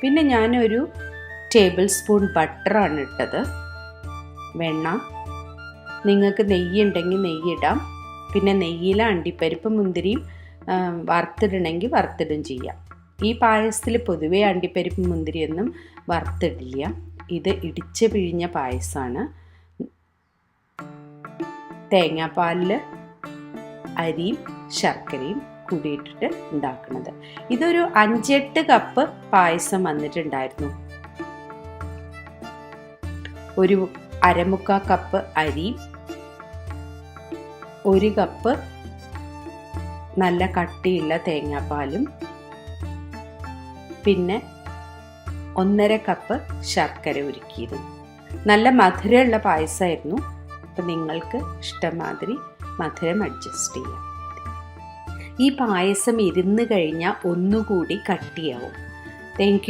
പിന്നെ ഞാനൊരു table spoon ബട്ടറാണ് ഇട്ടത്. വെണ്ണ, നിങ്ങൾക്ക് നെയ്യ് ഉണ്ടെങ്കിൽ നെയ്യിടാം. പിന്നെ നെയ്യിൽ അണ്ടിപ്പരിപ്പ് മുന്തിരിയും വറുത്തിടണമെങ്കിൽ വറുത്തിടും ചെയ്യാം. ഈ പായസത്തിൽ പൊതുവേ അണ്ടിപ്പരിപ്പ് മുന്തിരിയൊന്നും വറുത്തിടില്ല. ഇത് ഇടിച്ച് പിഴിഞ്ഞ പായസമാണ്. തേങ്ങാപ്പാലിൽ അരിയും ശർക്കരയും കൂടിയിട്ടിട്ട് ഉണ്ടാക്കുന്നത്. ഇതൊരു 5-8 കപ്പ് പായസം വന്നിട്ടുണ്ടായിരുന്നു. ഒരു 1/4 കപ്പ് അരി, 1 കപ്പ് നല്ല കട്ടിയുള്ള തേങ്ങാപ്പാലും, പിന്നെ 1.5 കപ്പ് ശർക്കര ഉരുക്കിയതും. നല്ല മധുരമുള്ള പായസമായിരുന്നു. അപ്പം നിങ്ങൾക്ക് ഇഷ്ടമാതിരി മധുരം അഡ്ജസ്റ്റ് ചെയ്യാം. ഈ പായസം ഇരുന്ന് കഴിഞ്ഞാൽ ഒന്നുകൂടി കട്ടിയാവും. Thank you.